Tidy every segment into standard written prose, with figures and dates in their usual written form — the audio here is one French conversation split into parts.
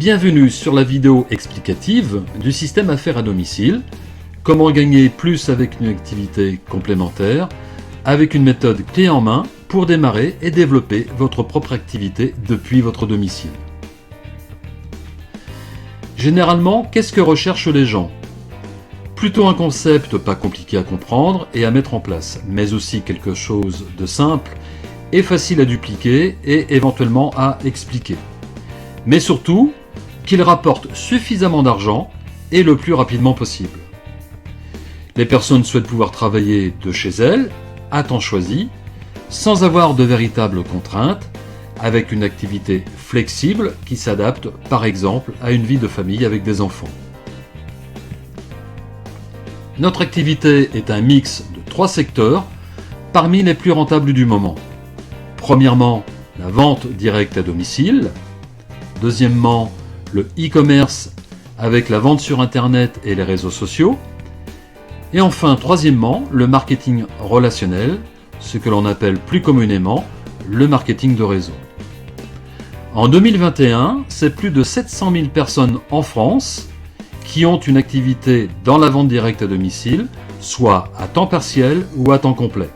Bienvenue sur la vidéo explicative du système affaires à domicile. Comment gagner plus avec une activité complémentaire, avec une méthode clé en main pour démarrer et développer votre propre activité depuis votre domicile. Généralement, qu'est-ce que recherchent les gens ? Plutôt un concept pas compliqué à comprendre et à mettre en place, mais aussi quelque chose de simple et facile à dupliquer et éventuellement à expliquer. Mais surtout, qu'il rapporte suffisamment d'argent et le plus rapidement possible. Les personnes souhaitent pouvoir travailler de chez elles, à temps choisi, sans avoir de véritables contraintes, avec une activité flexible qui s'adapte par exemple à une vie de famille avec des enfants. Notre activité est un mix de 3 secteurs parmi les plus rentables du moment. Premièrement, la vente directe à domicile. Deuxièmement, le e-commerce avec la vente sur Internet et les réseaux sociaux. Et enfin, troisièmement, le marketing relationnel, ce que l'on appelle plus communément le marketing de réseau. En 2021, c'est plus de 700 000 personnes en France qui ont une activité dans la vente directe à domicile, soit à temps partiel ou à temps complet.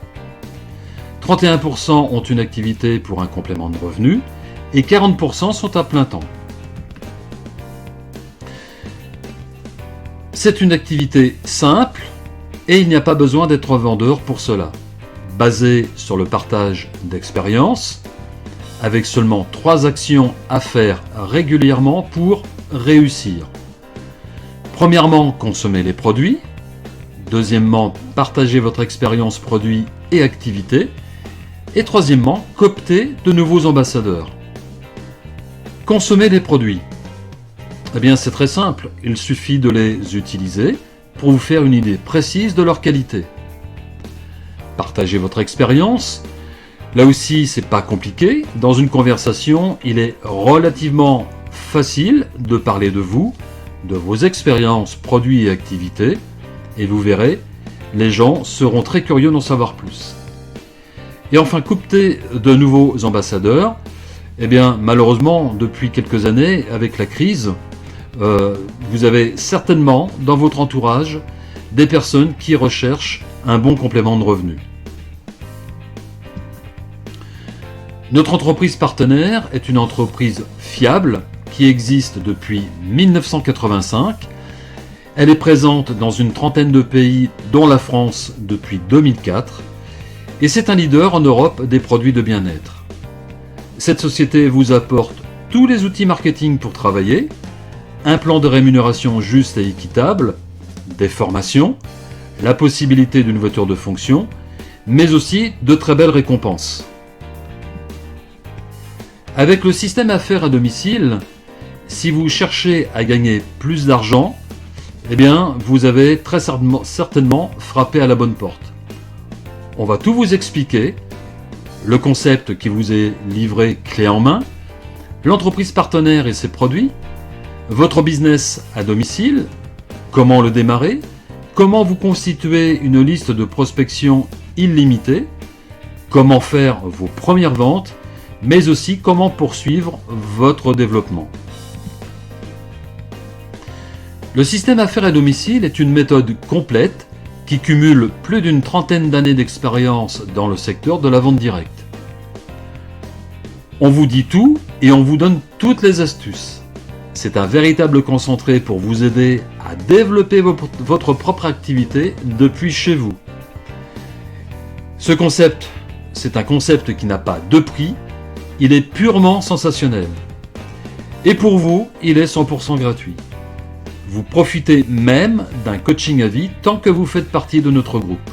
31% ont une activité pour un complément de revenus et 40% sont à plein temps. C'est une activité simple et il n'y a pas besoin d'être vendeur pour cela. Basée sur le partage d'expériences, avec seulement 3 actions à faire régulièrement pour réussir. Premièrement, consommer les produits. Deuxièmement, partager votre expérience produit et activité. Et troisièmement, coopter de nouveaux ambassadeurs. Consommer les produits. Eh bien, c'est très simple. Il suffit de les utiliser pour vous faire une idée précise de leur qualité. Partagez votre expérience. Là aussi, c'est pas compliqué. Dans une conversation, il est relativement facile de parler de vous, de vos expériences, produits et activités. Et vous verrez, les gens seront très curieux d'en savoir plus. Et enfin, coopter de nouveaux ambassadeurs. Eh bien, malheureusement, depuis quelques années, avec la crise, vous avez certainement dans votre entourage des personnes qui recherchent un bon complément de revenus. Notre entreprise partenaire est une entreprise fiable qui existe depuis 1985. Elle est présente dans une trentaine de pays, dont la France depuis 2004, et c'est un leader en Europe des produits de bien-être. Cette société vous apporte tous les outils marketing pour travailler, un plan de rémunération juste et équitable, des formations, la possibilité d'une voiture de fonction, mais aussi de très belles récompenses. Avec le système affaires à domicile, si vous cherchez à gagner plus d'argent, eh bien, vous avez très certainement frappé à la bonne porte. On va tout vous expliquer, le concept qui vous est livré clé en main, l'entreprise partenaire et ses produits, votre business à domicile, comment le démarrer, comment vous constituer une liste de prospection illimitée, comment faire vos premières ventes, mais aussi comment poursuivre votre développement. Le système affaires à domicile est une méthode complète qui cumule plus d'une trentaine d'années d'expérience dans le secteur de la vente directe. On vous dit tout et on vous donne toutes les astuces. C'est un véritable concentré pour vous aider à développer votre propre activité depuis chez vous. Ce concept, c'est un concept qui n'a pas de prix, il est purement sensationnel. Et pour vous, il est 100% gratuit. Vous profitez même d'un coaching à vie tant que vous faites partie de notre groupe.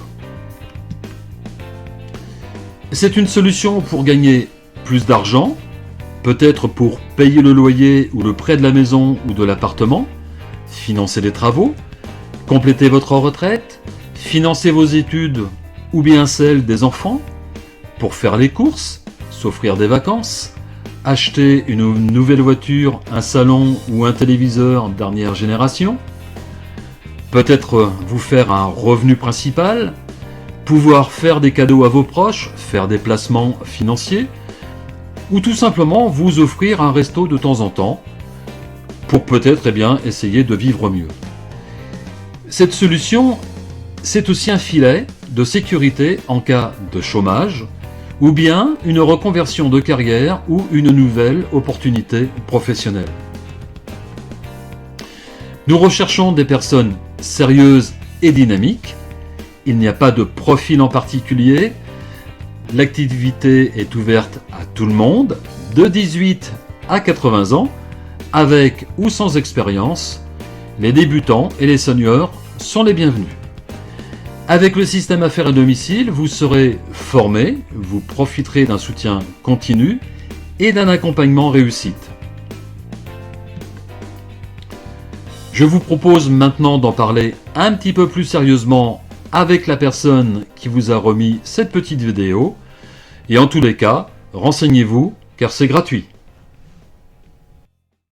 C'est une solution pour gagner plus d'argent, peut-être pour payer le loyer ou le prêt de la maison ou de l'appartement, financer des travaux, compléter votre retraite, financer vos études ou bien celles des enfants, pour faire les courses, s'offrir des vacances, acheter une nouvelle voiture, un salon ou un téléviseur dernière génération, peut-être vous faire un revenu principal, pouvoir faire des cadeaux à vos proches, faire des placements financiers, ou tout simplement vous offrir un resto de temps en temps, pour peut-être essayer de vivre mieux. Cette solution, c'est aussi un filet de sécurité en cas de chômage, ou bien une reconversion de carrière ou une nouvelle opportunité professionnelle. Nous recherchons des personnes sérieuses et dynamiques. Il n'y a pas de profil en particulier. L'activité est ouverte à tout le monde, de 18 à 80 ans, avec ou sans expérience. Les débutants et les seniors sont les bienvenus. Avec le système Affaires à domicile, vous serez formé, vous profiterez d'un soutien continu et d'un accompagnement réussite. Je vous propose maintenant d'en parler un petit peu plus sérieusement avec la personne qui vous a remis cette petite vidéo. Et en tous les cas, renseignez-vous car c'est gratuit.